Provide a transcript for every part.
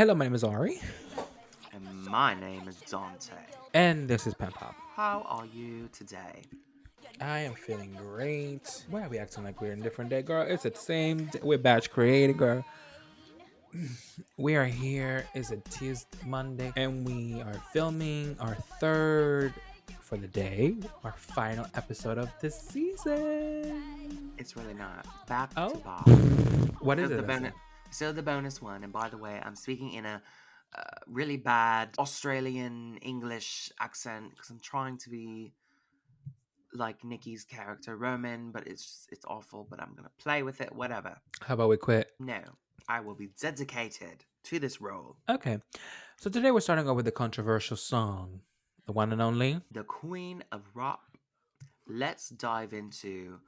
Hello, my name is Ari, And my name is Dante. and this is PenPop. How are you today? I am feeling great. Why are we acting like we're in a different day, girl? It's the same. We're batch creating, girl. We are here. It's a Tuesday, Monday, and we are filming our third for the day, our final episode of the season. It's really not. Back to Oh, Bob. what is Still it? the bonus. Still the bonus one. And by the way, I'm speaking in a really bad Australian English accent because I'm trying to be like Nicki's character Roman, but it's awful. But I'm gonna play with it. Whatever. How about we quit? No, I will be dedicated to this role. Okay. So today we're starting off with the controversial song, the one and only. The Queen of Rock. Let's dive into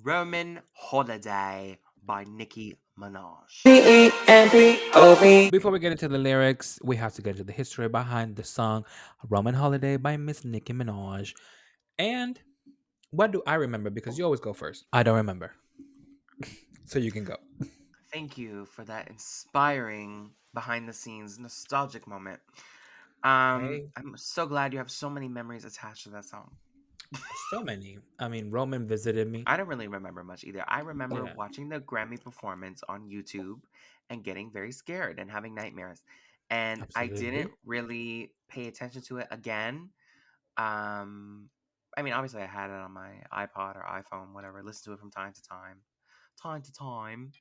Roman Holiday by Nicki Minaj. PenPop. Before we get into the lyrics, we have to get into the history behind the song Roman Holiday by Miss Nicki Minaj. And what do I remember? Because you always go first. I don't remember. So you can go. Thank you for that inspiring behind the scenes nostalgic moment. Hey, I'm so glad you have so many memories attached to that song. so many. I mean, Roman visited me. I don't really remember much either. I remember Yeah, watching the Grammy performance on YouTube and getting very scared and having nightmares. And I didn't absolutely. really pay attention to it again. Um, I mean, obviously, I had it on my iPod or iPhone, whatever. Listen to it from time to time.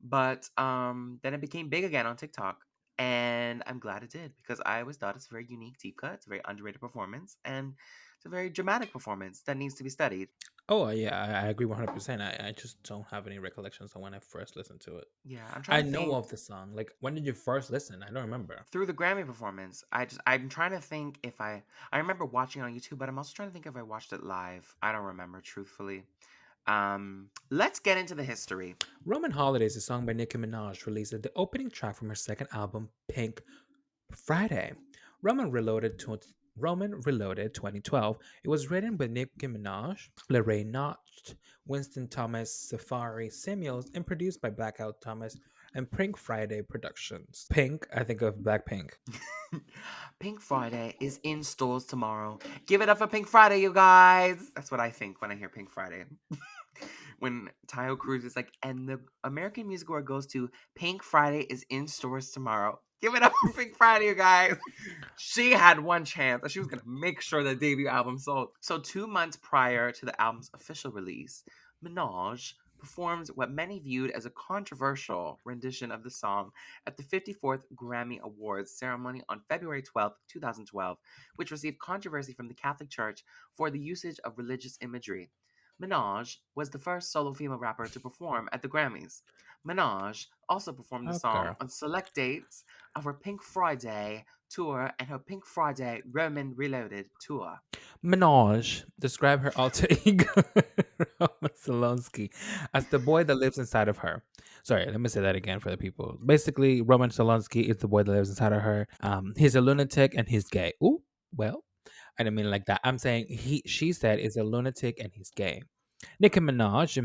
But then it became big again on TikTok, and I'm glad it did because I always thought it's a very unique deep cut. It's a very underrated performance, and it's a very dramatic performance that needs to be studied. Oh, yeah, I agree 100%. I just don't have any recollections of when I first listened to it. Yeah, I'm trying I to know think of the song. Like, when did you first listen? I don't remember. through the Grammy performance. I'm trying to think if I remember watching it on YouTube, but I'm also trying to think if I watched it live. I don't remember truthfully. Let's get into the history. Roman Holiday is a song by Nicki Minaj released as the opening track from her second album, Pink Friday. Roman Reloaded, Roman Reloaded 2012. It was written by Nicki Minaj, Lorraine Notch, Winston Thomas, Safari Samuels, and produced by Blackout Thomas and Pink Friday Productions. Pink, I think of Blackpink. Pink Friday is in stores tomorrow. Give it up for Pink Friday, you guys. That's what I think when I hear Pink Friday. When Tayo Cruz is like, and the American Music Award goes to Pink Friday is in stores tomorrow. Give it up for Pink Friday, you guys. She had one chance that she was going to make sure the debut album sold. So, 2 months prior to the album's official release, Minaj performed what many viewed as a controversial rendition of the song at the 54th Grammy Awards ceremony on February 12th, 2012, which received controversy from the Catholic Church for the usage of religious imagery. Minaj was the first solo female rapper to perform at the Grammys. Minaj also performed the Okay. song on select dates of her Pink Friday tour and her Pink Friday Roman Reloaded tour. Minaj described her alter ego, Roman Solonsky, as the boy that lives inside of her. Sorry, let me say that again for the people. Basically, Roman Solonsky is the boy that lives inside of her. He's a lunatic and he's gay. Ooh, well, I didn't mean it like that. I'm saying she said is a lunatic and he's gay. Nicki Minaj,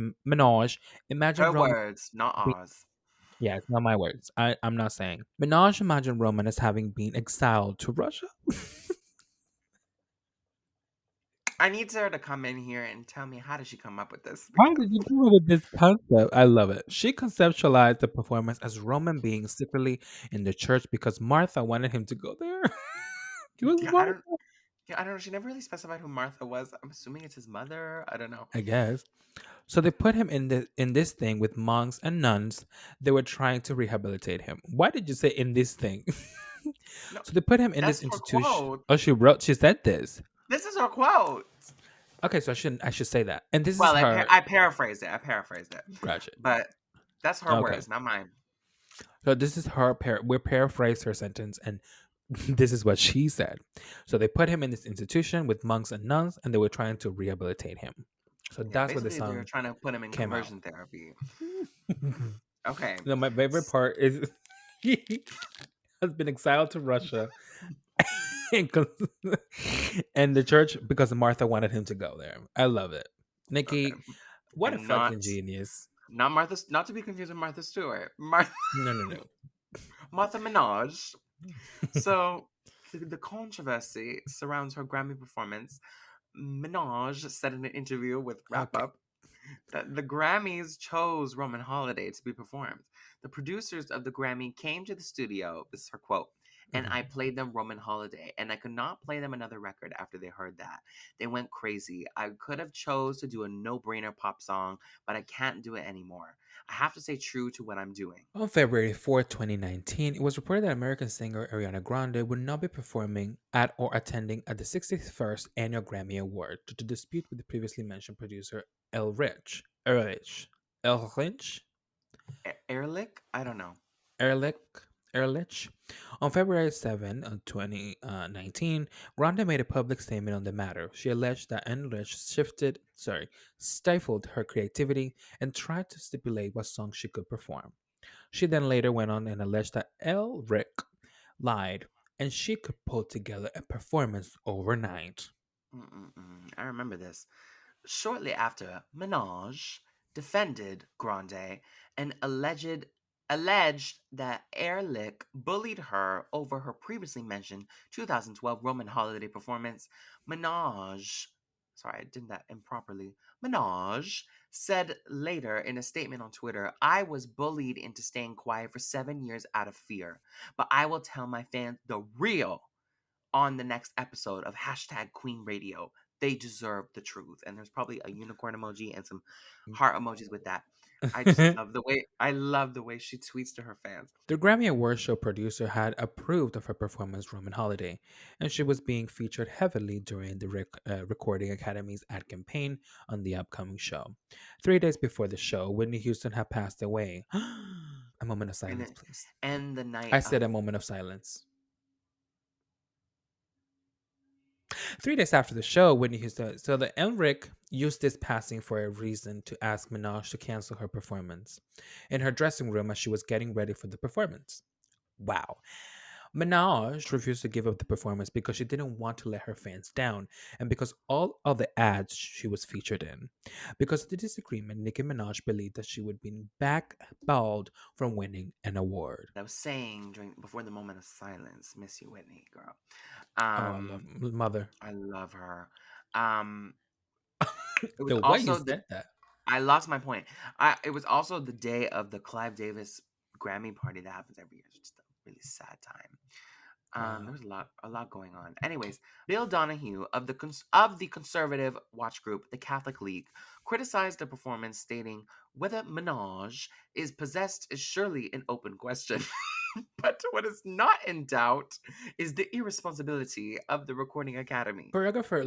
imagine Her Roman. words, not ours. Yeah, it's not my words. I'm not saying. Minaj imagined Roman as having been exiled to Russia. I need her to come in here and tell me how did she come up with this How because did you come up with this concept? I love it. She conceptualized the performance as Roman being secretly in the church because Martha wanted him to go there. It was yeah, Martha, I don't know. She never really specified who Martha was. I'm assuming it's his mother. I don't know. I guess. So they put him in this thing with monks and nuns. They were trying to rehabilitate him. Why did you say in this thing? No, So they put him in this that's her institution. quote. Oh, she said this. This is her quote. Okay, so I should say that. And this is Well, her. I paraphrased it. I paraphrased it. Gotcha. But that's her Okay. words, not mine. So this is her we paraphrased her sentence and this is what she said. So they put him in this institution with monks and nuns and they were trying to rehabilitate him. So Yeah, that's what the basically they were song trying to put him in came out. conversion therapy. Okay. No, my favorite S- part is he has been exiled to Russia and, and the church because Martha wanted him to go there. I love it. Okay. Nikki, what a And fucking genius. not Martha, not to be confused with Martha Stewart. Martha. No, no, no. Martha Minaj. So the controversy surrounds her Grammy performance. Minaj said in an interview with Wrap Okay. Up that the Grammys chose Roman Holiday to be performed. The producers of the Grammy came to the studio, this is her quote, and I Mhm. played them Roman Holiday, and I could not play them another record after they heard that. They went crazy. I could have chose to do a no-brainer pop song, but I can't do it anymore. I have to stay true to what I'm doing. On February 4th, 2019, it was reported that American singer Ariana Grande would not be performing at or attending at the 61st Annual Grammy Award due to dispute with the previously mentioned producer El Rich. Ehrlich. Ehrlich? Ehrlich? I don't know. Ehrlich? Ehrlich? On February 7th, 2019, Grande made a public statement on the matter. She alleged that Ehrlich stifled her creativity and tried to stipulate what songs she could perform. She then later went on and alleged that Elric lied and she could pull together a performance overnight. I remember this. Shortly after, Minaj defended Grande and alleged that Ehrlich bullied her over her previously mentioned 2012 Roman holiday performance. Minaj, sorry, I did that improperly. Minaj said later in a statement on Twitter, I was bullied into staying quiet for 7 years out of fear, but I will tell my fans the real on the next episode of hashtag Queen Radio. They deserve the truth. And there's probably a unicorn emoji and some heart emojis with that. I just The love the way she tweets to her fans. Grammy Award show producer had approved of her performance Roman Holiday, and she was being featured heavily during the Recording Academy's ad campaign on the upcoming show. 3 days before the show, Whitney Houston had passed away. A moment of And silence, it, please. and the night I said of a moment of silence. 3 days after the show, Whitney Houston. So the Enric used this passing for a reason to ask Minaj to cancel her performance in her dressing room as she was getting ready for the performance. Wow. Minaj refused to give up the performance because she didn't want to let her fans down and because all of the ads she was featured in. Because of the disagreement, Nicki Minaj believed that she would be backballed from winning an award. I was saying during before the moment of silence, miss you, Whitney, girl. Oh, I love Um, mother. I love her. Um, it was The way you also the said that. I lost my point. It was also the day of the Clive Davis Grammy party that happens every year. It's just a really sad time. There Wow. was a lot going on. Anyways, Bill Donahue of the conservative watch group, the Catholic League, criticized the performance, stating, "Whether Minaj is possessed is surely an open question." But what is not in doubt is the irresponsibility of the Recording Academy. Choreographer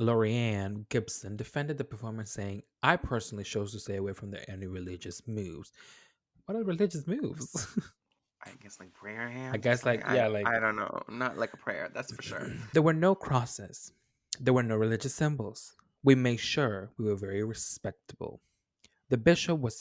Lorianne Gibson defended the performance, saying, I personally chose to stay away from any religious moves. What are religious moves? I guess like prayer I hands or guess, something. like, yeah, like, I don't know. Not like a prayer, that's for sure. there were no crosses, there were no religious symbols. We made sure we were very respectable. The bishop was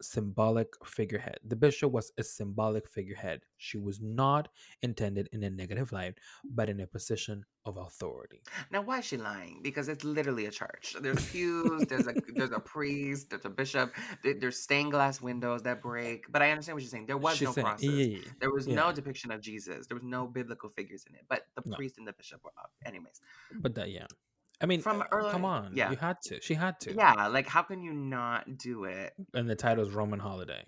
symbolic figurehead. The bishop was a symbolic figurehead. She was not intended in a negative light, but in a position of authority. Now, why is she lying? Because it's literally a church. There's pews. There's a priest. There's a bishop. There's stained glass windows that break. But I understand what you're saying. There was She's no saying, crosses. yeah, There was yeah, no depiction of Jesus. There was no biblical figures in it. But the no, priest and the bishop were up. Anyways, but that, yeah. I mean, from come early, on, yeah, you had to. She had to. yeah. Like, how can you not do it? And the title's Roman Holiday.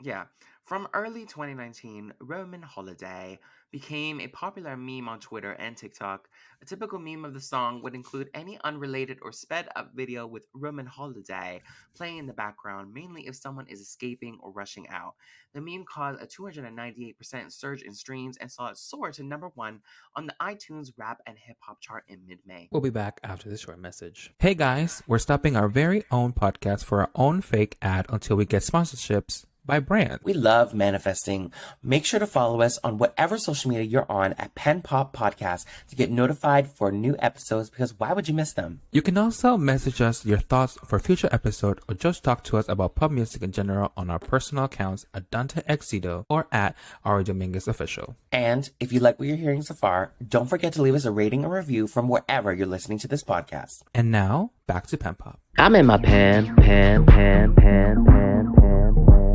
Yeah. From early 2019, Roman Holiday became a popular meme on Twitter and TikTok. A typical meme of the song would include any unrelated or sped up video with Roman Holiday playing in the background, mainly if someone is escaping or rushing out. The meme caused a 298% surge in streams and saw it soar to number one on the iTunes rap and hip hop chart in mid May. We'll be back after this short message. Hey guys, we're stopping our very own podcast for our own fake ad until we get sponsorships by brand. We love manifesting. Make sure to follow us on whatever social media you're on at PenPop Podcast to get notified for new episodes, because why would you miss them? You can also message us your thoughts for future episode or just talk to us about pop music in general on our personal accounts at Dante Exito or at Ari Dominguez Official. And if you like what you're hearing so far, don't forget to leave us a rating or review from wherever you're listening to this podcast. And now, back to PenPop. I'm in my pen.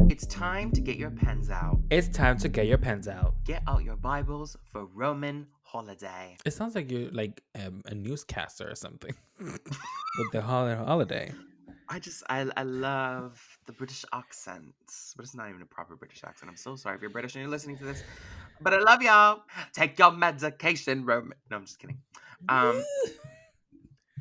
It's time to get your pens out. It's time to get your pens out. Get out your Bibles for Roman holiday. It sounds like you're like a newscaster or something with the holiday. I love the British accent, but it's not even a proper British accent. I'm so sorry if you're British and you're listening to this, but I love y'all. Take your medication, Roman. No, I'm just kidding.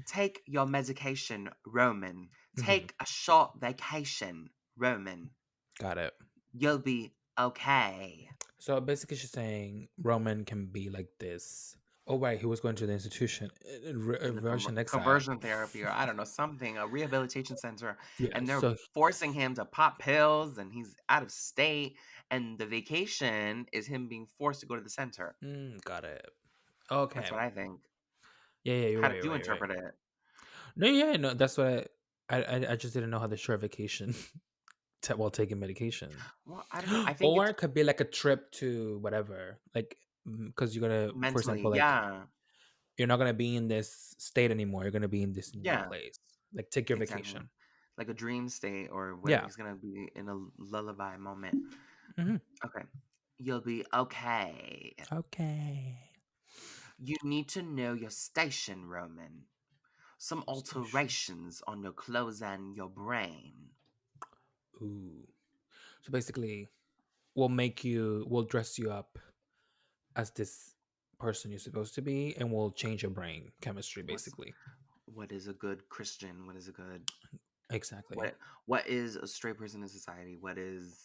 Take your medication, Roman. Mhm. Take a short vacation, Roman. Got it. You'll be okay. So basically, she's saying Roman can be like this. Oh, right. He was going to the institution, In the Russian exile. conversion therapy, or I don't know, something, a rehabilitation center, Yeah. and they're So, forcing him to pop pills, and he's out of state, and the vacation is him being forced to go to the center. got it. Okay. That's what I think. Yeah, yeah. You're How right. did You're you right. You're right. interpret it? No, yeah, no. That's what I just didn't know how the short vacation while taking medication. Well, I don't know. I think Or it's it could be like a trip to whatever, like because you're gonna, for mentally, example, like yeah, you're not gonna be in this state anymore. You're gonna be in this new yeah, place. Like take your exactly. vacation. Like a dream state or whatever. Yeah. He's gonna be in a lullaby moment. Hmm. Okay, you'll be okay. Okay. You need to know your station, Roman. Some Station. alterations on your clothes and your brain. Ooh. So basically, we'll dress you up as this person you're supposed to be, and we'll change your brain chemistry, What's basically. what is a good Christian? What is a good Exactly. what is a straight person in society? What is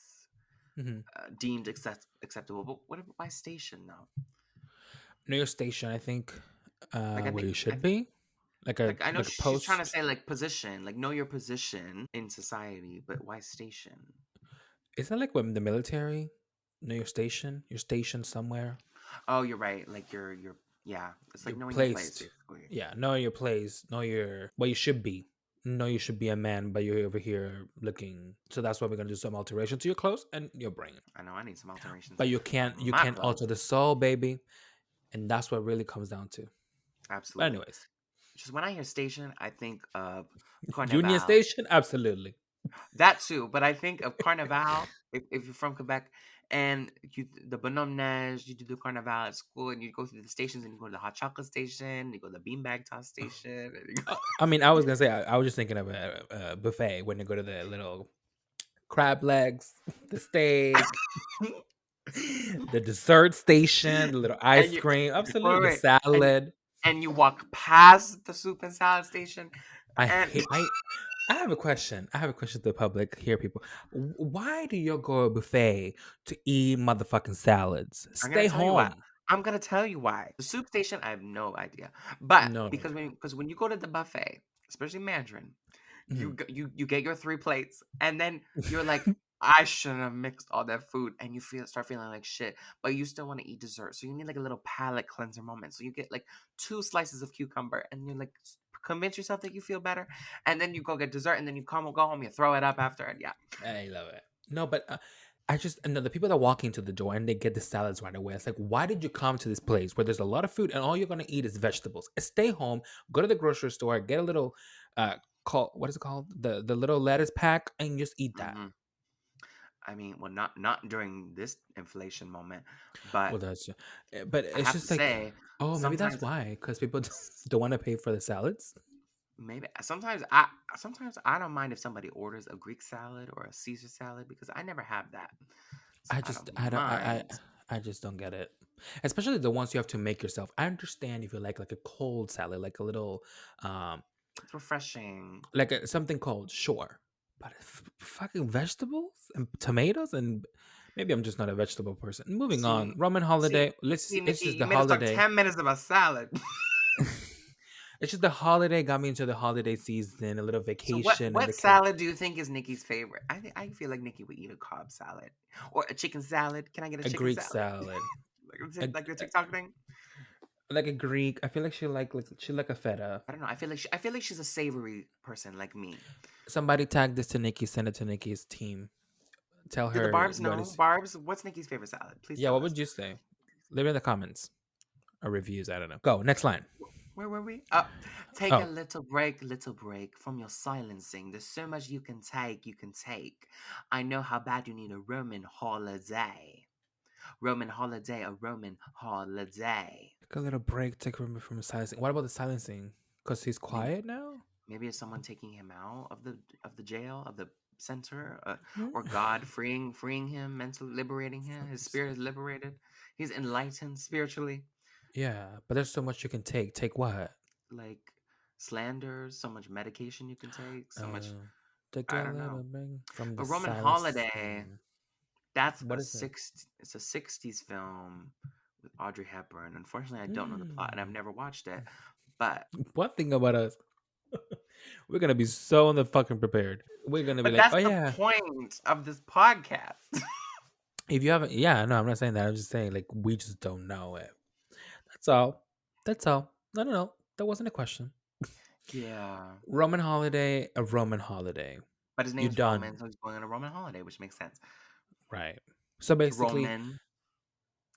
Hmm. deemed acceptable? But what about my station now? Know your station, I think, Like where you I should think be, like a I know like a she's trying to post. say like position, like know your position in society, but why station? Isn't it like when the military? Know your station somewhere. Oh, you're right. Like you're yeah. It's like You're knowing your place placed. basically. Yeah, know your place, know your what you should be. Know you should be a man, but you're over here looking. So that's why we're gonna do some alteration to your clothes and your brain. I know I need some alterations But on you my can't clothes. alter the soul, baby, and that's what really comes down to. But Absolutely. anyways, Just when I hear station, I think of Union Carnival. Station, absolutely. That too, but I think of Carnival if you're from Quebec and you the bonhomme neige, you do the Carnival at school and you go through the stations and you go to the hot chocolate station, you go to the beanbag toss station. And you I mean, I was gonna say I was just thinking of a buffet when you go to the little crab legs, the steak, go- the dessert station, the little and ice you cream, wait, absolutely, the wait, and salad. and you walk past the soup and salad station I and hate. I have a question. I have a question to the public here, people. Why do you go to a buffet to eat motherfucking salads? I'm gonna Stay tell you why. home. I'm gonna tell you why. The soup station, I have no idea. But No, no, because no. when you go to the buffet, especially Mandarin, Mhm. you get your 3 plates, and then you're like, I shouldn't have mixed all that food, and you start feeling like shit, but you still want to eat dessert, so you need like a little palate cleanser moment. So you get like 2 slices of cucumber, and you're like, convince yourself that you feel better, and then you go get dessert, and then you go home, you throw it up after, and yeah, I love it. No, but I just know the people that walk into the door and they get the salads right away. It's like, why did you come to this place where there's a lot of food and all you're gonna eat is vegetables? Stay home, go to the grocery store, get a little call what is it called? The little lettuce pack and just eat that. hmm I mean, well, not during this inflation moment, but Well, but I it's have to just like, say, oh, maybe that's sometimes why because people don't want to pay for the salads. maybe sometimes I don't mind if somebody orders a Greek salad or a Caesar salad because I never have that. So I don't I don't mind. I just don't get it. Especially the ones you have to make yourself. I understand if you like a cold salad, like a little um It's refreshing. like something cold, sure. But fucking vegetables and tomatoes and maybe I'm just not a vegetable person. Moving on. See Roman see holiday. Let's it's Nikki, just you the made us talk holiday. 10 minutes about salad. It's just the holiday got me into the holiday season, a little So vacation and what the kid. salad do you think is Nikki's favorite? I feel like Nikki would eat a Cobb salad or a chicken salad. Can I get a A chicken Greek salad? salad. A, Like the TikTok thing. like a Greek. I feel like she like a feta. I don't know. I feel like she's a savory person like me. Somebody tag this to Nikki, send it to Nikki's team. Tell Do the her Barb's what know? is. Barb's, what's Nikki's favorite salad? Please Yeah, tell what us. would you say? Leave it in the comments or reviews. I don't know. Go next line. Where were we? Take a Oh, little break from your silencing. There's so much you can take, you can take. I know how bad you need a Roman holiday. Roman holiday, a Roman holiday. take a little break. Take a break from silencing. What about the silencing? Because he's Maybe, quiet now. maybe it's someone taking him out of the jail of the center, Hmm? or God freeing him, mentally liberating him. His spirit is liberated. He's enlightened spiritually. Yeah, but there's so much you can take. Take what? Like slanders, so much medication you can take, so much. Uh, take I a don't little know. break from the But Roman Holiday, silencing. that's What is it? it's a 60s film with Audrey Hepburn. Unfortunately, I don't know the plot and I've Hmm. never watched it. But One thing about us, we're gonna be so on the fucking prepared. We're gonna be like, that's oh the yeah. point of this podcast. If you haven't, yeah, no, I'm not saying that. I'm just saying like we just don't know it. That's all. That's all. No, no, no. That wasn't a question. Yeah. Roman holiday, a Roman holiday. But his You name's Roman, done so he's going on a Roman holiday, which makes sense. right. So It's basically, Roman,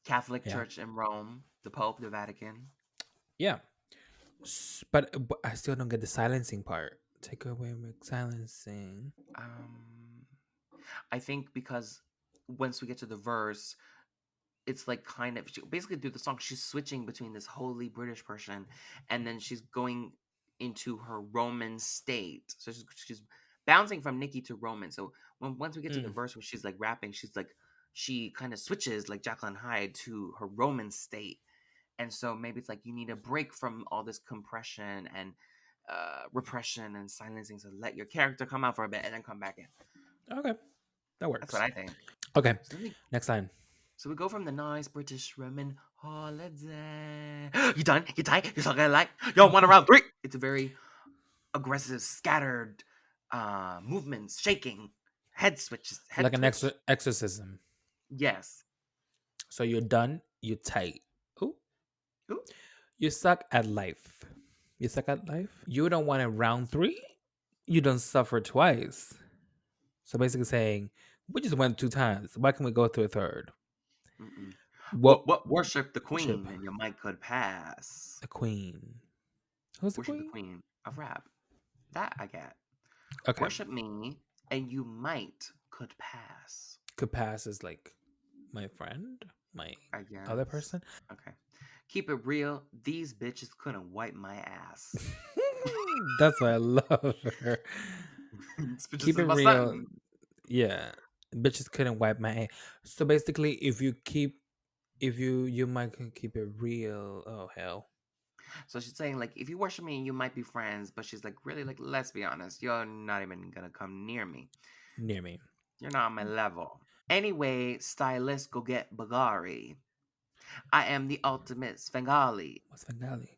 Catholic yeah, Church in Rome, the Pope, the Vatican. yeah. But I still don't get the silencing part. Take away my silencing. Um, I think because once we get to the verse, it's like kind of basically through the song she's switching between this holy British person and then she's going into her Roman state. So she's bouncing from Nicki to Roman. So once we get to the Mm. verse where she's like rapping, she's like she kind of switches like Jacqueline Hyde to her Roman state. And so maybe it's like you need a break from all this compression and repression and silencing. So let your character come out for a bit and then come back in. Okay, that That's what works. I think. Okay, So then we next line. So we go from the nice British Roman holiday. You done? You tight? You're talking like yo, one around three. It's a very aggressive, scattered movements, shaking, head switches, Like head an twitch. exorcism. Yes. So you're done. You tight. Ooh, Ooh. you suck at life. You suck at life. You don't want a round three. You don't suffer twice. So basically saying we just went two times. Why can we go through a third? Mm-mm. What What worship the worship? queen and your mic could pass. The queen. Who's the Worship the queen? queen of rap. That I get. Okay. Worship me and you might could pass. Capass is like my friend, my I other guess. person. Okay. Keep it real. These bitches couldn't wipe my ass. That's why I love her. This bitch Keep is it my real. son. Yeah. Bitches couldn't wipe my ass. So basically if you might can keep it real. Oh hell. So she's saying like, if you worship me, you might be friends. But she's like, really, like, let's be honest, you're not even gonna come near me. Near me. You're not on my level. Anyway, stylist, go get Bagari. I am the ultimate Svengali. What's Bengali?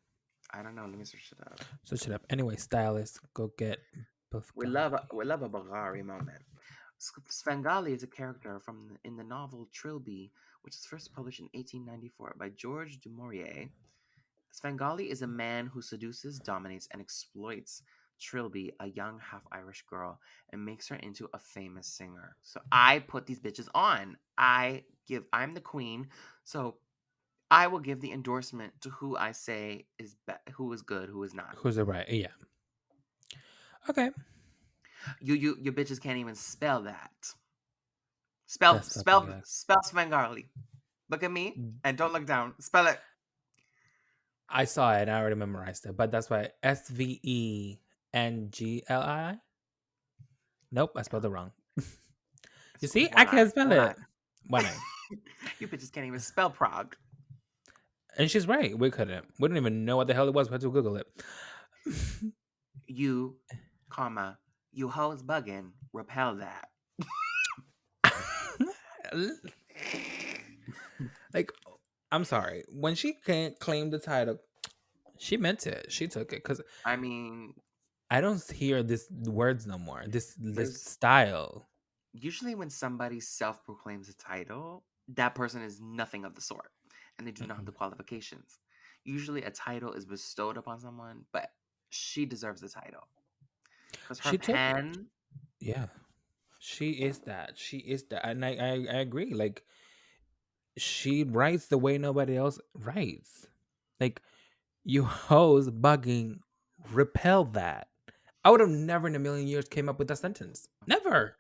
I don't know. Let me search it up. Switch it up. Anyway, stylist, go get Bengali. We love a Bagari moment. Svengali is a character in the novel Trilby, which was first published in 1894 by George du Maurier. Svengali is a man who seduces, dominates, and exploits Trilby, a young half Irish girl, and makes her into a famous singer. So I put these bitches on. I'm the queen, so I will give the endorsement to who I say who is good, who is not. Who's the right? Yeah. Okay. You bitches can't even spell that. That's something else. Spell Svengali. Look at me and don't look down. Spell it. I saw it and I already memorized it, but that's why Svengli. Nope, I spelled it wrong. You It's see, I one eye. can't spell One eye. it. One name. You bitches can't even spell Prague. And she's right. We couldn't. We didn't even know what the hell it was. We had to Google it. You, comma, you hoes bugging, repel that. Like, I'm sorry. When she can't claim the title, she meant it. She took it because I mean, I don't hear this words no more. This there's style. usually when somebody self proclaims a title, that person is nothing of the sort and they do not have Mm-mm. the qualifications. Usually a title is bestowed upon someone, but she deserves the title because her She took it. pen. Yeah, she is that. She is that, and I agree. Like she writes the way nobody else writes. Like You hoes bugging repel that. I would have never in a million years came up with that sentence. Never.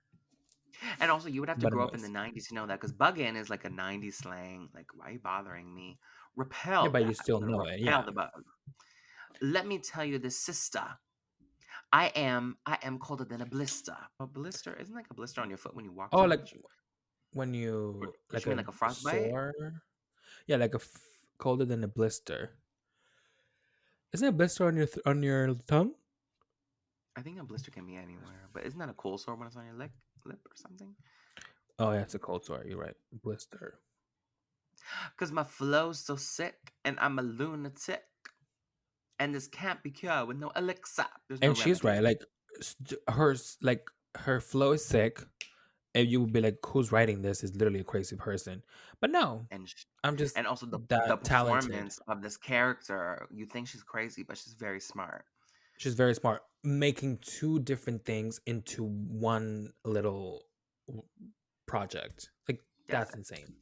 And also, you would have to But grow up in the anyways. 90s to know that because bugging is like a 90s slang. Like, why are you bothering me? Yeah, Repel but you that. still I'm going to know it. repel Yeah. the bug. Let me tell you this, sister. I am colder than a blister. A blister isn't like a blister on your foot when you walk Oh, too like much. when Or, you or like you mean a like a frostbite? sore. Yeah, like colder than a blister. Isn't a blister on your on your tongue? I think a blister can be anywhere, but isn't that a cold sore when it's on your lip or something? Oh, yeah, it's a cold sore. You're right. Blister. Cause my flow's so sick, and I'm a lunatic, and this can't be cured with no elixir. There's no And she's remedy. right. Like like her flow is sick, and you would be like, "Who's writing this? Is literally a crazy person." But no, And I'm just and also the that talented. performance of this character. You think she's crazy, but she's very smart. She's very smart, making two different things into one little w- project. Like Yes, that's insane.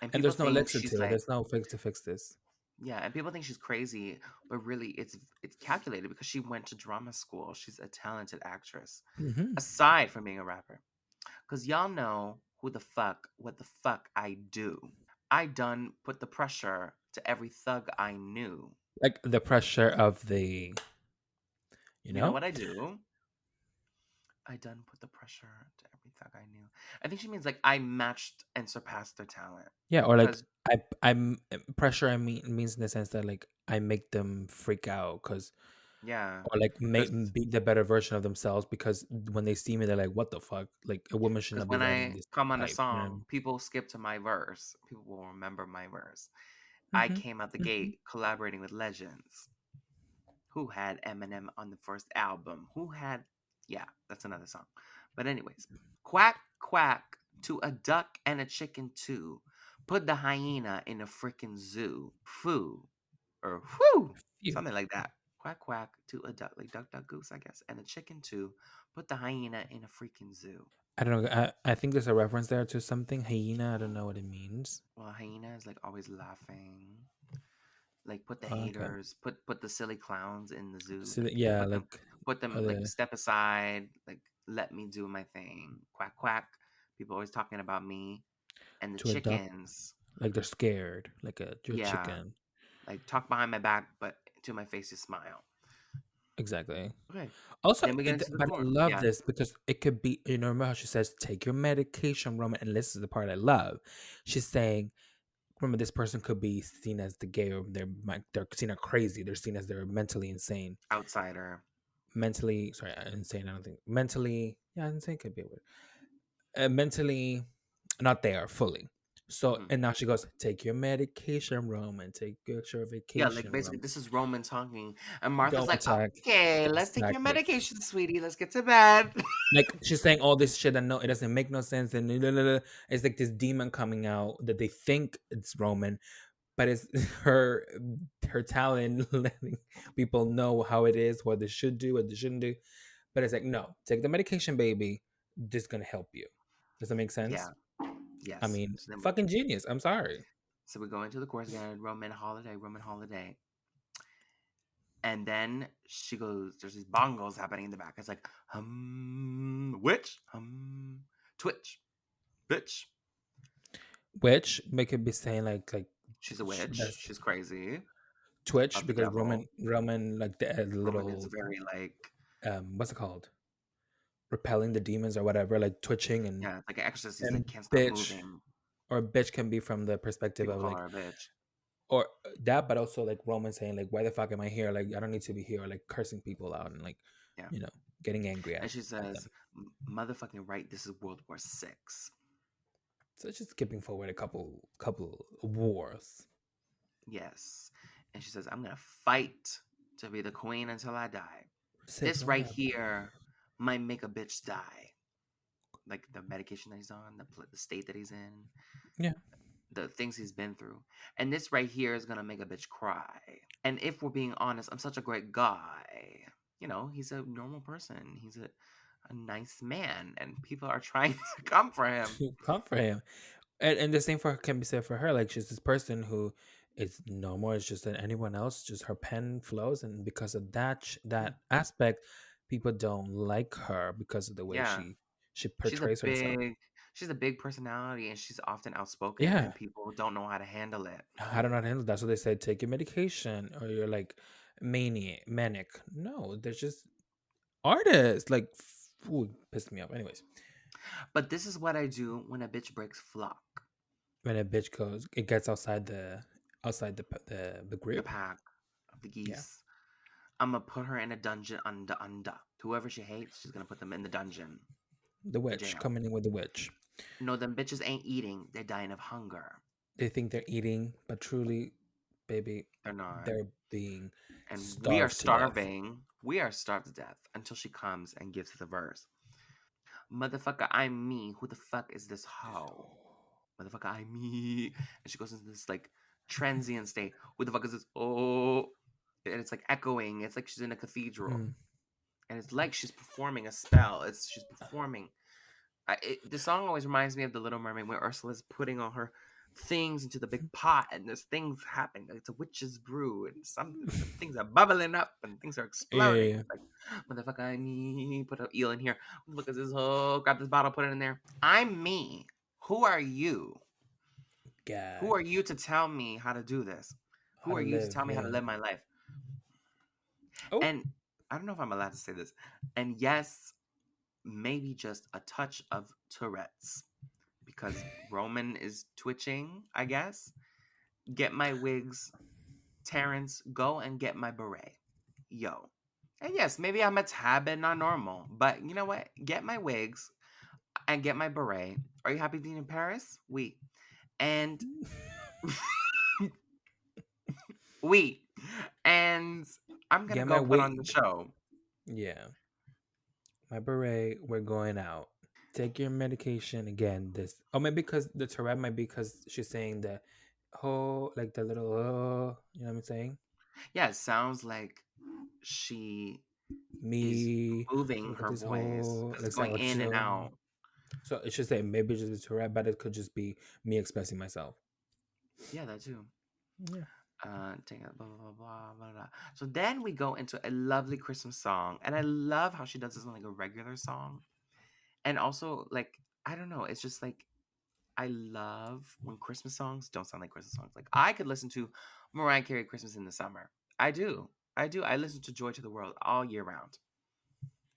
and And people there's no think elixir she's to it. like There's no fix to fix this. yeah, and people think she's crazy, but really it's calculated because she went to drama school. She's a talented actress, Hmm. aside from being a rapper. Cause y'all know what the fuck I do. I done put the pressure to every thug I knew. Like the pressure of the, you You know know, what I do? I done put the pressure to every thug I knew. I think she means like I matched and surpassed their talent. yeah, or like Cause I'm pressure. I mean means in the sense that like I make them freak out because yeah, or like cause make be the better version of themselves because when they see me, they're like, "What the fuck?" Like a woman should cause not be when writing I this come on a type. You know what I song, mean? people skip to my verse. People will remember my verse. I Hmm. came out the Hmm. gate collaborating with legends. Who had Eminem on the first album? Who had yeah, that's another song. But anyways, quack quack to a duck and a chicken too. Put the hyena in a freaking zoo. Foo or whoo, You. something like that. Quack quack to a duck, like duck duck goose, I guess, and a chicken too. Put the hyena in a freaking zoo. I don't know. I think there's a reference there to something hyena. I don't know what it means. Well, a hyena is like always laughing. Like put the Okay. haters, put the silly clowns in the zoo. So Like yeah, like put them like the step aside. Like let me do my thing. Quack quack. People always talking about me and the to a duck, chickens. like they're scared, like a to a Yeah, chicken. like talk behind my back, but to my face you smile. Exactly. Okay, Also, then we get into the but I core. love Yeah, this because it could be, remember how she says, take your medication, Roman. And this is the part I love. She's saying, remember, this person could be seen as the gay or they're seen as crazy. They're seen as they're mentally insane. outsider. Mentally, sorry, insane. I don't think mentally, yeah, insane could be a word. Mentally not there fully. So, Hmm. and now she goes, take your medication, Roman. Take your Yeah, like vacation, basically Roman. this is Roman talking, and Martha's Don't like, attack. okay, let's take your Exactly. medication, sweetie. Let's get to bed. Like she's saying all this shit that no, it doesn't make no sense, and it's like this demon coming out that they think it's Roman, but it's her talent letting people know how it is, what they should do, what they shouldn't do. But it's like, no, take the medication, baby. This is gonna help you. Does that make sense? Yeah. I Yes. mean, fucking genius. I'm sorry. So we go into the chorus again. Roman holiday. And then she goes, there's these bongos happening in the back. It's like, witch, twitch, bitch. Which make it be saying She's a witch. that's She's crazy Twitch of the because devil. Roman like the Roman is little very like, what's it called, repelling the demons or whatever, like twitching yeah, it's like an exorcist. He's like, and can't stop bitch moving. or bitch can be from the perspective People of call like her a bitch. or that, but also like Roman saying like, why the fuck am I here? Like I don't need to be here, or like cursing people out and like Yeah. you know getting angry And she at them. says, motherfucking right, this is World War Six. So it's just skipping forward a couple wars. Yes. And she says, I'm going to fight to be the queen until I die. Say This no right more. here might make a bitch die. Like the medication that he's on, the state that he's in, Yeah. the things he's been through. And this right here is going to make a bitch cry. And if we're being honest, I'm such a great guy. You know, he's a normal person. He's a nice man. And people are trying to come for him. Come for him. And the same for can be said for her. Like she's this person who It's no more. It's just than anyone else. Just her pen flows, and because of that that aspect, people don't like her because of the way Yeah. she She's a portrays herself. big she's a big personality and she's often outspoken Yeah, and people don't know how to handle it. I don't know how to handle that. So they said take your medication or you're like manic. No, they're just artists. Like, ooh, pissed me off. Anyways, But this is what I do when a bitch breaks flock, when a bitch goes, it gets outside the the group. pack of the Yeah, geese. I'm gonna put her in a dungeon under. Whoever she hates, she's gonna put them in the dungeon, the the witch jail. coming in with the witch. No, them bitches ain't eating, they're dying of hunger. They think they're eating, but truly, baby, They're not. they're being And we are starved to death. starving. We are starved to death until she comes and gives the verse. Motherfucker, I'm me. Who the fuck is this hoe? Motherfucker, I'm me. And she goes into this like transient state. Who the fuck is this? Oh, and it's like echoing. It's like she's in a cathedral, Mm. and it's like she's performing a spell. It's she's performing. The song always reminds me of the Little Mermaid, where Ursula's putting all her things into the big pot, and there's things happening. Like it's a witch's brew, and some things are bubbling up, and things are Yeah, exploding. yeah, It's like, motherfucker, I'm me. Put an eel in here. Look at this whole. Grab this bottle, put it in there. I'm me. Who are you? Who God, are you to tell me how to do this? how Who are to you to live? tell me how to Yeah. live my life? Oh, And I don't know if I'm allowed to say this. And yes, maybe just a touch of Tourette's because Roman is twitching, I guess. Get my wigs, Terrence, go and get my beret. Yo. And yes, maybe I'm a tad bit not normal, but you know what? Get my wigs and get my beret. Are you happy being in Paris? Oui. And oui. And I'm gonna get my go put on the wig. show. Yeah, my beret. We're going out. Take your medication again. This. Oh, maybe because the Tourette might be because she's saying the whole like the little. You know what I'm saying? Yeah, it sounds like she is Me. moving Look at her this voice whole because like it's going in and salchicho. out. So it should say maybe just the Tourette, but it could just be me expressing myself. Yeah, that too. Yeah. Take it, blah, blah, blah, blah, blah, blah. So then we go into a lovely Christmas song, and I love how she does this on like a regular song, and also like I don't know, it's just like I love when Christmas songs don't sound like Christmas songs. Like I could listen to Mariah Carey Christmas in the summer. I do, I do. I listen to Joy to the World all year round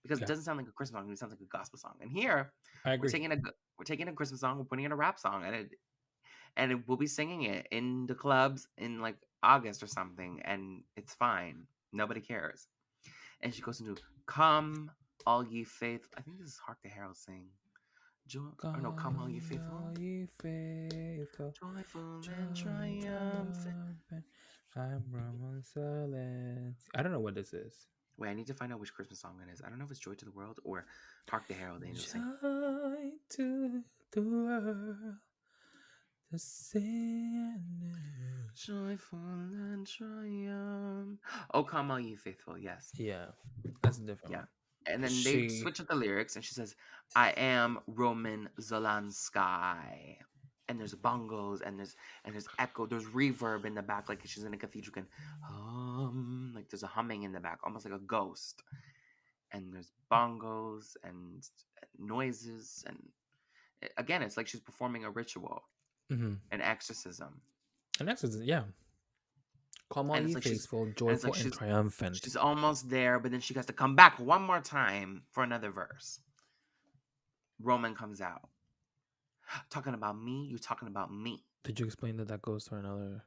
because it Yeah. doesn't sound like a Christmas song; it sounds like a gospel song. And here I we're agree. taking a we're taking a Christmas song, we're putting in a rap song, and we'll be singing it in the clubs in like August or something, and it's fine. Nobody cares. And she goes into "Come, all ye faithful." I think this is Hark the Herald sing. Joy, or no, "Come, all ye Come, faithful, all ye faithful, joyful and joy and triumphant." triumphant. I'm Roman Solens. I don't know what this is. Wait, I need to find out which Christmas song it is. I don't know if it's "Joy to the World" or "Hark the Herald." The angels sing. Joy to the world, to sing. Joyful and triumph. Oh, come, all ye faithful. Yes. Yeah, that's a different Yeah. one. And then they She, switch up the lyrics, and she says, "I am Roman Zolanski." And there's bongos, and there's echo, there's reverb in the back, like she's in a cathedral, can like there's a humming in the back, almost like a ghost. And there's bongos and noises, and again, it's like she's performing a ritual, mm-hmm. an exorcism, And next is yeah. Come all and it's ye like she's, faithful, and it's joyful like and she's triumphant. she's almost there, but then she has to come back one more time for another verse. Roman comes out. Talking about me, you talking about me. Did you explain that that goes to another?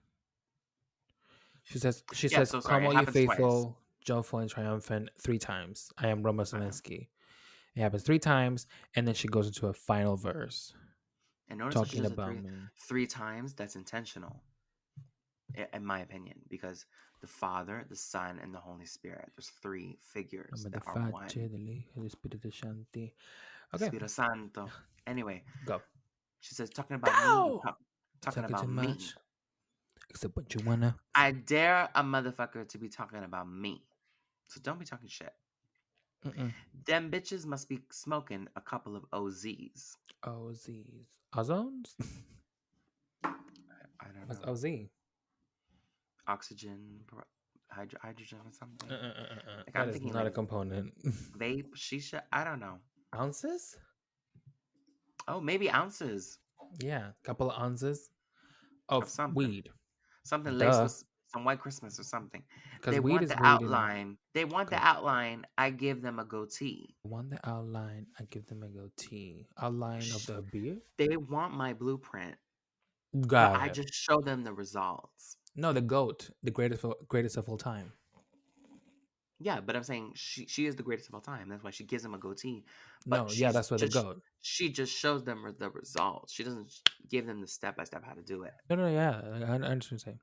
She Yeah, says, so sorry, "Come it all ye happens twice. faithful, joyful and triumphant," three times. I am Roma Uh-huh. Zelensky. It happens three times, and then she goes into a final verse And notice how she talking does it about three me. three times. That's intentional, in my opinion, because the Father, the Son, and the Holy Spirit. There's three I'm figures a that are one. facile, the spirit shanti. Okay, Spirito Santo. Anyway, go. she says, talking about me, Go. talking Talking too about me. much, except what you wanna. I dare a motherfucker to be talking about me. So don't be talking shit. Mm-mm. Them bitches must be smoking a couple of OZs. Ozies, ozones. I don't What's know. OZ? oxygen, hydrogen or something. Like That I'm is thinking not like a component. vape, shisha. I don't know. Ounces? Oh, maybe ounces Yeah, couple of ounces of of something, weed. something laced Duh. with some White Christmas or something. Because They weed want is the weed and outline. They want the good. outline. I give them a goatee. Want the outline, I give them a goatee. Outline of Sh- the beard? They want my blueprint, but Got I it. just show them the results. No, the goat, the greatest of all time. Yeah, but I'm saying she is the greatest of all time. That's why she gives them a goatee. But No, yeah, that's why the goat. she just shows them the results. She doesn't give them the step by step how to do it. No, no, yeah, I understand what you're saying.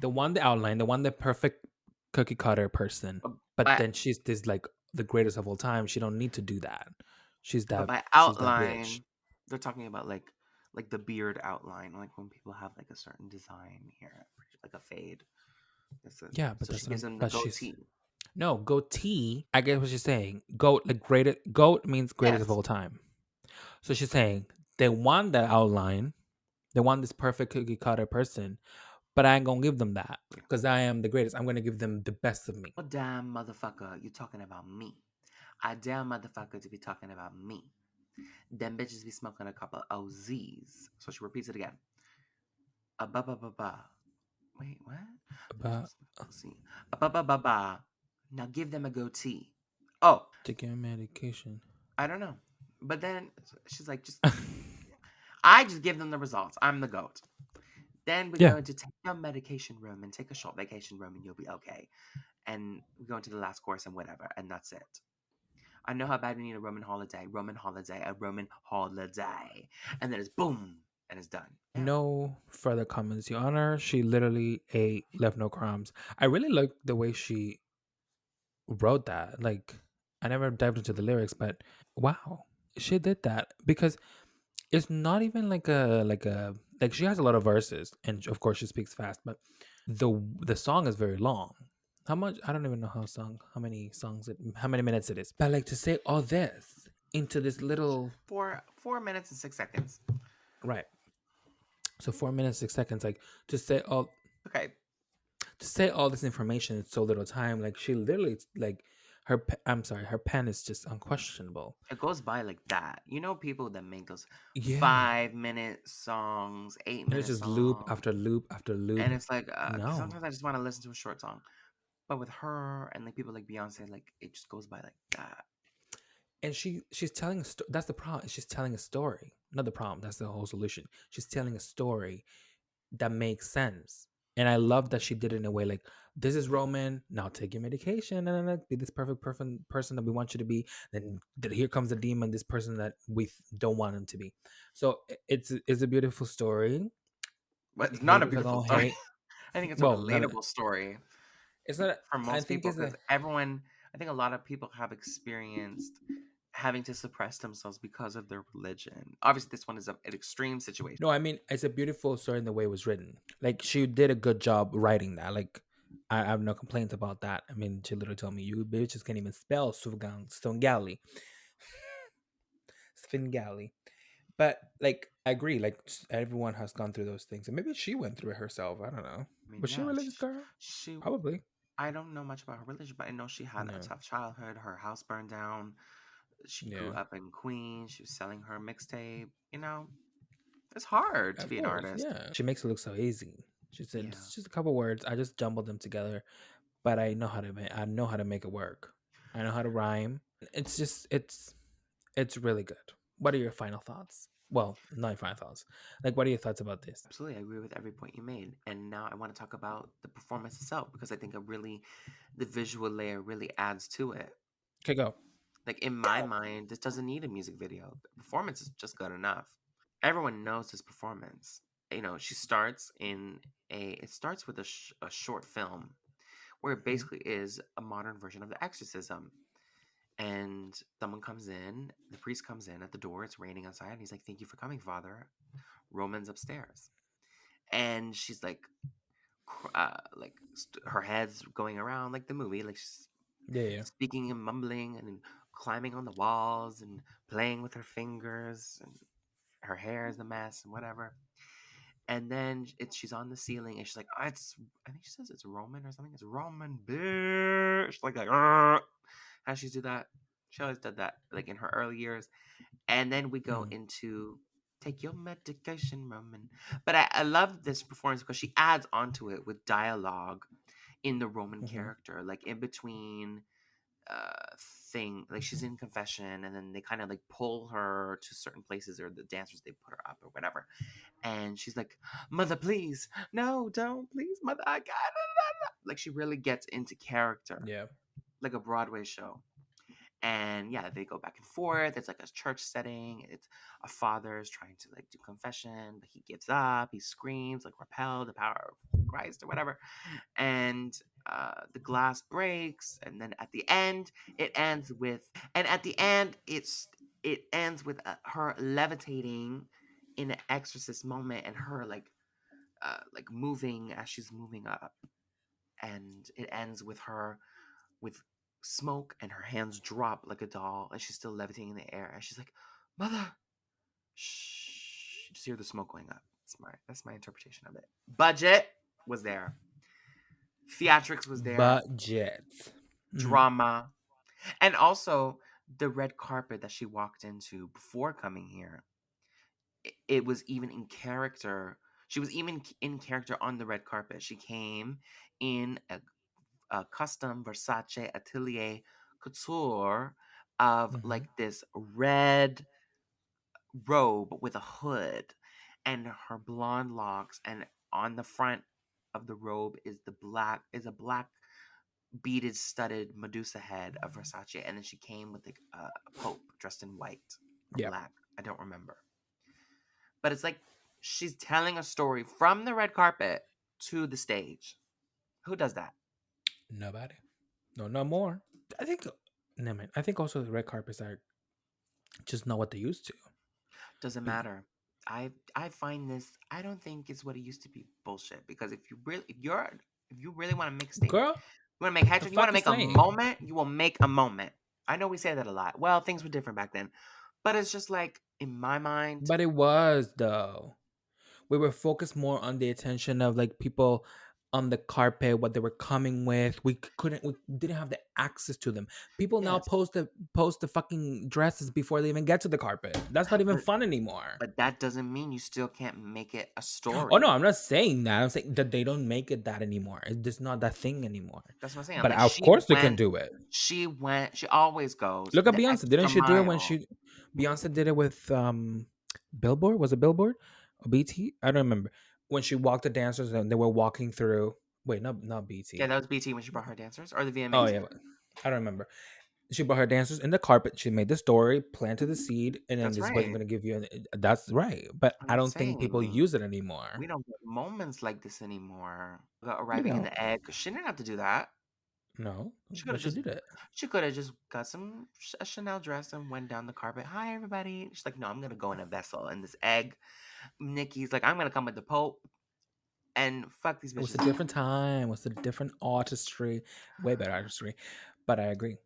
The one, the outline, the one, the perfect cookie cutter person. But But by then she's this like the greatest of all time. She don't need to do that. She's but that. by She's that bitch. outline, they're talking about like the beard outline, like when people have like a certain design here, like a fade. Yeah, but So she that's what gives I'm. them the But she's goatee. no goatee. I get what she's saying. Goat, like greatest. Goat means greatest of Yes. all time. So she's saying they want that outline. They want this perfect cookie cutter person, but I ain't gonna give them that Yeah. because I am the greatest. I'm gonna give them the best of me. Oh damn motherfucker, you talking about me. I dare motherfucker to be talking about me. Them bitches be smoking a couple OZs. So she repeats it again. Ba ba ba ba. Wait, what? But See. Ba ba ba ba. Now give them a goatee. Oh, taking medication. I don't know. But then she's like, I just give them the results. I'm the goat. Then we Yeah. go into take your medication room and take a short vacation room and you'll be okay. And we go into the last course and whatever, and that's it. I know how bad we need a Roman holiday, a Roman holiday, and then it's boom, and it's done. Yeah. No further comments, Your Honor. She literally ate, left no crumbs. I really like the way she wrote that. Like, I never dived into the lyrics, but wow, she did that because it's not even like she has a lot of verses, and of course she speaks fast, but the song is very long. How much? I don't even know how many minutes it is. But like to say all this into this little 4 minutes and 6 seconds. right. So 4 minutes 6 seconds, like to say all Okay. to say all this information in so little time. Like she literally like I'm sorry, her pen is just unquestionable. It goes by like that. You know, people that make those Yeah, 5 minute songs, eight and it's minute just loop songs, after loop after and loop. it's like No, sometimes I just want to listen to a short song. But with her and like people like Beyonce, like it just goes by like that. and she's telling a story. That's the problem. She's telling a story. Not the problem. That's the whole solution. She's telling a story that makes sense. And I love that she did it in a way like, this is Roman. Now take your medication and be this perfect person that we want you to be. Then here comes the demon, this person that we don't want him to be. So it's a beautiful story. But it's not a Haters are beautiful gonna story. hate. I think it's a Well, not relatable story it's not. for I most think people it's because a everyone, I think a lot of people have experienced having to suppress themselves because of their religion. Obviously, this one is an extreme situation. no. I mean, it's a beautiful story in the way it was written. Like she did a good job writing that. Like I have no complaints about that. I mean, she literally told me you bitches can't even spell Svengali. Svengali. But like I agree, like everyone has gone through those things. And maybe she went through it herself. I don't know. I mean, Was she a yeah, religious girl? she Probably. I don't know much about her religion, but I know she had a No. tough childhood. Her house burned down. She grew Yeah. up in Queens. She was selling her mixtape. You know, it's hard to Of be an course. artist. Yeah. She makes it look so easy. She said Yeah, it's just a couple words. I just jumbled them together, but I know how to make it work. I know how to rhyme. It's just it's really good. What are your final thoughts? Well, not your final thoughts. Like what are your thoughts about this? absolutely. I agree with every point you made. And now I want to talk about the performance itself because I think the visual layer really adds to it. Okay, go. Like in my mind, this doesn't need a music video. The performance is just good enough. Everyone knows this performance. You know, she starts in it starts with a short film where it Mhm. basically is a modern version of the Exorcism. And someone comes in, the priest comes in at the door, it's raining outside, and he's like, "Thank you for coming, Father. Roman's upstairs." And she's her head's going around like the movie, like she's Yeah, yeah. speaking and mumbling and climbing on the walls and playing with her fingers, and her hair is a mess and whatever. And then she's on the ceiling, and she's like, it's I think she says it's Roman or something. It's Roman, bitch. Like, how she do that? She always did that, like in her early years. And then we go Mm, into take your medication, Roman. But I love this performance because she adds onto it with dialogue in the Roman mhm, character, like in between thing, like she's in confession, and then they kind of like pull her to certain places, or the dancers, they put her up or whatever, and she's like, "Mother, please, no, don't, please, mother, I got it." Like she really gets into character, yeah. like a Broadway show. And yeah, they go back and forth. It's like a church setting. It's a father is trying to like do confession, but he gives up. He screams like repel the power of Christ or whatever. And the glass breaks, and then at the end, it ends with, and at the end, it ends with her levitating in an exorcist moment, and her like moving as she's moving up, and it ends with her with smoke, and her hands drop like a doll, and she's still levitating in the air, and she's like, "Mother, shh!" Just hear the smoke going up. That's my interpretation of it. Budget was there, theatrics was there, Budget. Hmm. drama, and also the red carpet that she walked into before coming here. It was even in character. She was even in character on the red carpet. She came in a custom Versace atelier couture of Hmm. like this red robe with a hood, and her blonde locks, and on the front of the robe is a black beaded studded Medusa head of Versace, and then she came with like a pope dressed in white or Yeah. black. I don't remember, but it's like she's telling a story from the red carpet to the stage. Who does that? Nobody. No, no more. I think. No man. I think also the red carpets are just not what they used to. Doesn't Be- matter. I find this. I don't think it's what it used to be. Bullshit. Because if you really want to make a statement, Girl, you want to make the headline, you want to fuck is make a saying? moment, you will make a moment. I know we say that a lot. Well, things were different back then, but it's just like in my mind, But it was though. We were focused more on the attention of like people on the carpet, what they were coming with. We didn't have the access to them. People now yes, post the fucking dresses before they even get to the carpet. That's not even but fun anymore. but that doesn't mean you still can't make it a Oh no, story. I'm not saying that. I'm saying that they don't make it that anymore. It's just not that thing anymore. That's what I'm saying. But Like of course they can do it. she always goes Look at the Beyonce. Didn't extra she do it when mile. she Beyonce did it with Billboard? Was it Billboard or BT? I don't remember. When she walked the dancers and they were walking through. Wait, not Yeah, BT. that was BT when she brought her dancers, or the Oh VMAs. yeah, I don't remember. She brought her dancers in the carpet. She made the story, planted the seed, and then That's this is what I'm right. gonna give you. That's right. But I I'm don't think people saying use it anymore. we don't get moments like this anymore. We Arriving in don't. the egg. She didn't have to do that. No, She could but have she just did it. she could have just got a Chanel dress and went down the carpet. Hi everybody. She's like, no, I'm gonna go in a vessel in this egg. Nikki's like, I'm gonna come with the Pope and fuck these It was a bitches. different time. It was a different artistry, way better artistry. But I agree.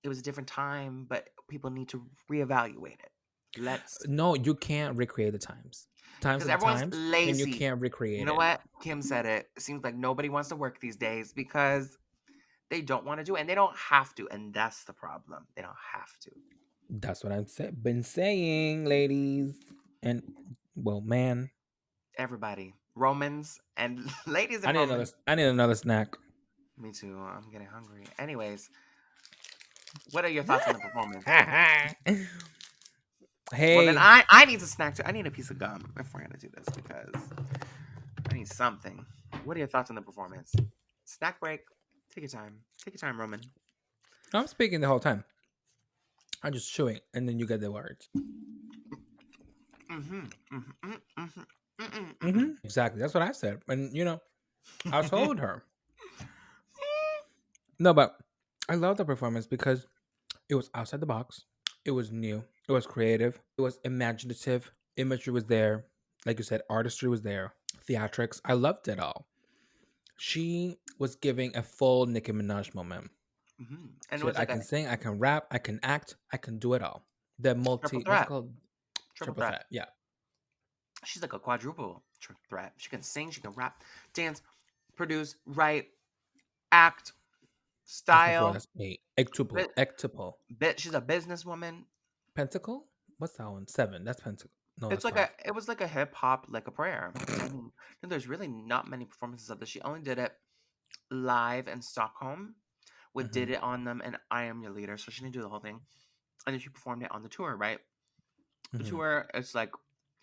It was a different time, but people need to reevaluate it. Let's No, you can't recreate the times. Times because are the everyone's times, and you lazy. can't You recreate know it. what? Kim said it. It seems like nobody wants to work these days because they don't want to do it, and they don't have to, and that's the problem. They don't have to. That's what been saying, ladies, and well, man, Everybody, Romans and ladies I and need another. Romans. I need another snack. Me too. I'm getting hungry. Anyways, what are your thoughts on the performance? Well, then Hey, I need a snack too. I need a piece of gum if we're gonna do this because I need something. What are your thoughts on the performance? Snack break. Take your time. Take your time, Roman. I'm speaking the whole time. I'm just chewing, and then you get the words. Mm-hmm. Mm-hmm. Mm-hmm. Mm-hmm. Exactly. That's what I said, and I Mm-hmm. told her. No, but I love the performance because it was outside the box. It was new. It was creative. It was imaginative. Imagery was there. Like you said, artistry was there. Theatrics. I loved it all. She was giving a full Nicki Minaj moment. Mm-hmm. And it She said, was I like can a sing, I can rap, I can act, I can do it all. The triple what's it threat. called? Triple Triple threat. threat. Yeah. She's like a quadruple. trick threat. She can sing, she can rap, dance, produce, write, act, That's not four. style. That's eight. Ectuple. Bit, Ectuple. she's a businesswoman. Pentacle. What's that one? Seven. That's pentacle. No, It's that's like five. it was like a hip hop, like a prayer. I mean, there's really not many performances of this. She only did it live in Stockholm. We Mm-hmm. did it on them, and I Am Your Leader, so she didn't do the whole thing. And then she performed it on the tour, right? The Mm-hmm. tour is like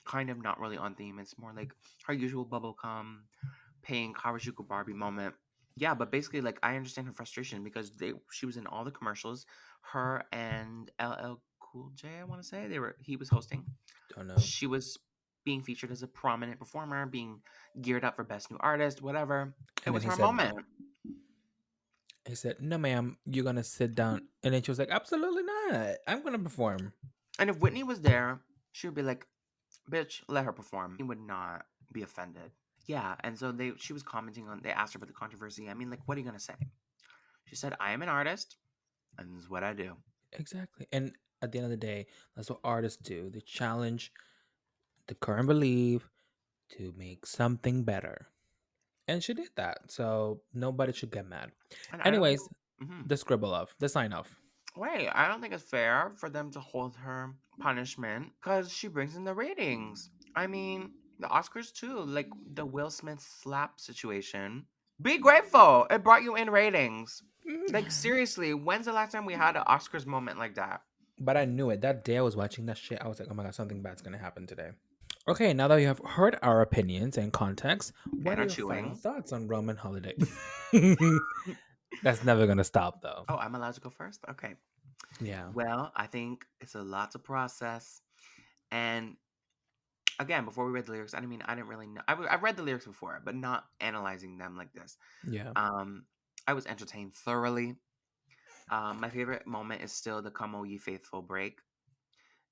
kind of not really on theme. It's more like her usual bubblegum, pink Harajuku Barbie moment. Yeah, but basically, like I understand her frustration because she was in all the commercials. Her and LL Cool J, I want to say he was hosting. Don't know. She was being featured as a prominent performer, being geared up for Best New Artist, whatever. It And then was he her said moment. no. He said, "No, ma'am. You're gonna sit down." And then she was like, "Absolutely not. I'm gonna perform." And if Whitney was there, she would be like, "Bitch, let her perform." He would not be offended. Yeah, and so she was commenting on. They asked her about the controversy. I mean, like, what are you gonna say? She said, "I am an artist, and this is what I do." Exactly. And at the end of the day, that's what artists do. They challenge the current belief to make something better. And she did that. So nobody should get mad. And I don't think. Anyways, Mhm. the scribble off, the sign off. Wait, I don't think it's fair for them to hold her punishment because she brings in the ratings. I mean, the Oscars too, like the Will Smith slap situation. Be grateful. It brought you in ratings. Like seriously, when's the last time we had an Oscars moment like that? But I knew it. That day I was watching that shit, I was like, oh my god, something bad's gonna happen today. Okay, now that you have heard our opinions and context, what And are are your final chewing. thoughts on Roman holiday? That's never gonna stop though. Oh, I'm allowed to go first? Okay. Yeah. Well, I think it's a lot to process. And again, before we read the lyrics, I didn't really know. I've read the lyrics before, but not analyzing them like this. Yeah. Um, I was entertained thoroughly. My favorite moment is still the "Come O Ye Faithful" break,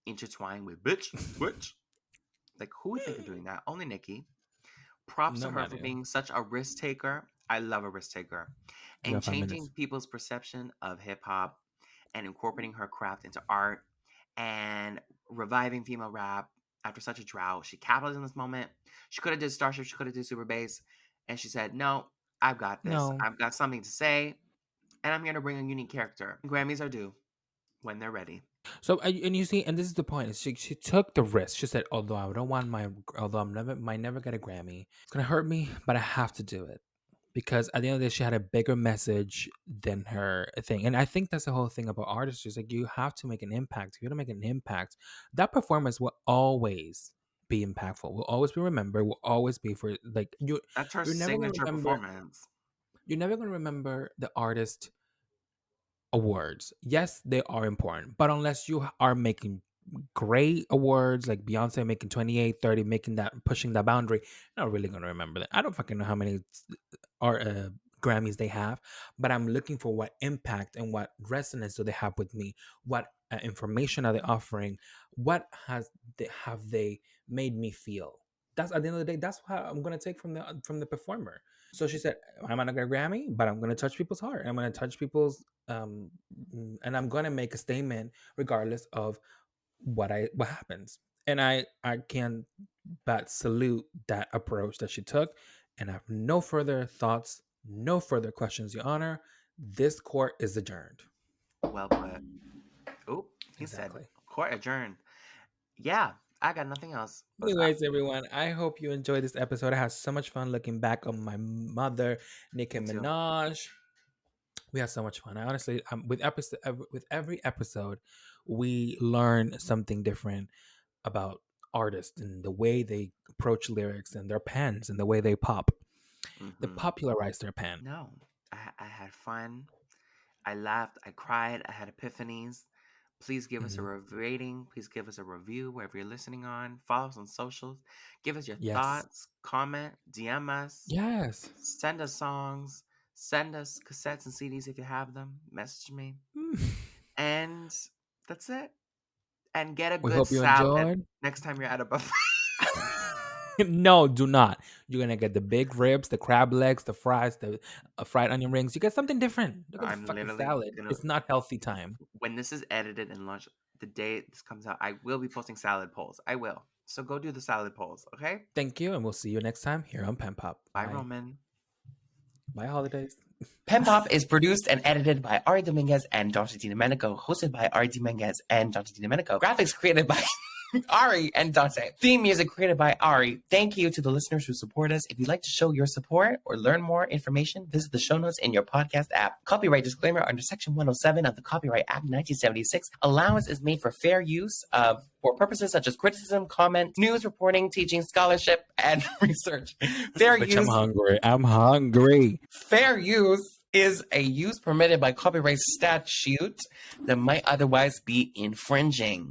intertwined with "Bitch, Bitch." Like, who would think of doing that? Only Nicki. Props to her for Nobody. being such a risk taker. I love a risk taker. We And got five changing minutes. people's perception of hip hop and incorporating her craft into art and reviving female rap after such a drought. She capitalized on this moment. She could have did Starship, she could have did Super Bass, and she said, "No, I've got this. No. I've got something to say, and I'm going to bring a unique character." Grammys are due when they're ready. So and you see, and this is the point. She took the risk. She said, although might never get a Grammy, it's gonna hurt me, but I have to do it because at the end of the day, she had a bigger message than her thing. And I think that's the whole thing about artists. Is like you have to make an impact. If you don't make an impact, that performance will always be impactful. Will always be remembered. Will always be for like you. That's her You're never gonna signature remember. performance. You're never gonna remember the artist awards. Yes, they are important, but unless you are making great awards like Beyonce making 28, 30, making that pushing that boundary, you're not really gonna remember that. I don't fucking know how many are Grammys they have, but I'm looking for what impact and what resonance do they have with me. What information are they offering? What have they made me feel? That's at the end of the day. That's what I'm gonna take from the performer. So she said, "I'm not gonna Grammy, but I'm gonna touch people's heart. I'm gonna touch people's and I'm gonna make a statement regardless of what happens." And I can but salute that approach that she took. And I have no further thoughts, no further questions, Your Honor. This court is adjourned. Well put. Oop, he said, Exactly. "Court adjourned." Yeah, I got nothing else. Anyways, everyone, I hope you enjoyed this episode. I had so much fun looking back on my mother, Nicki Me too. Minaj. We had so much fun. I honestly, with every episode, we learn something different about artists and the way they approach lyrics and their pens and the way they pop. They Hmm. popularize their pen. No, I had fun. I laughed. I cried. I had epiphanies. Please give us a Mhm. rating. Please give us a review wherever you're listening on. Follow us on socials. Give us your Yes. thoughts. Comment. DM us. Yes. Send us songs. Send us cassettes and CDs if you have them. Message me. And that's it. And get a We good hope you salad enjoyed. next time you're at a buffet. No, do not. You're gonna get the big ribs, the crab legs, the fries, the fried onion rings. You get something different. Look at the I'm fucking literally salad. gonna It's not healthy time. when this is edited and launched, the day this comes out, I will be posting salad polls. I will. So go do the salad polls, okay? Thank you, and we'll see you next time here on PenPop. Bye, Roman. Bye, holidays. PenPop is produced and edited by Ari Dominguez and Dante Domenico, hosted by Ari Dominguez and Dante Domenico. Graphics created by Ari and Dante. Theme music created by Ari. Thank you to the listeners who support us. If you'd like to show your support or learn more information, visit the show notes in your podcast app. Copyright disclaimer under Section 107 of the Copyright Act 1976. Allowance is made for fair use for purposes such as criticism, comment, news reporting, teaching, scholarship, and research. Fair Bitch, use. I'm hungry. Fair use is a use permitted by copyright statute that might otherwise be infringing.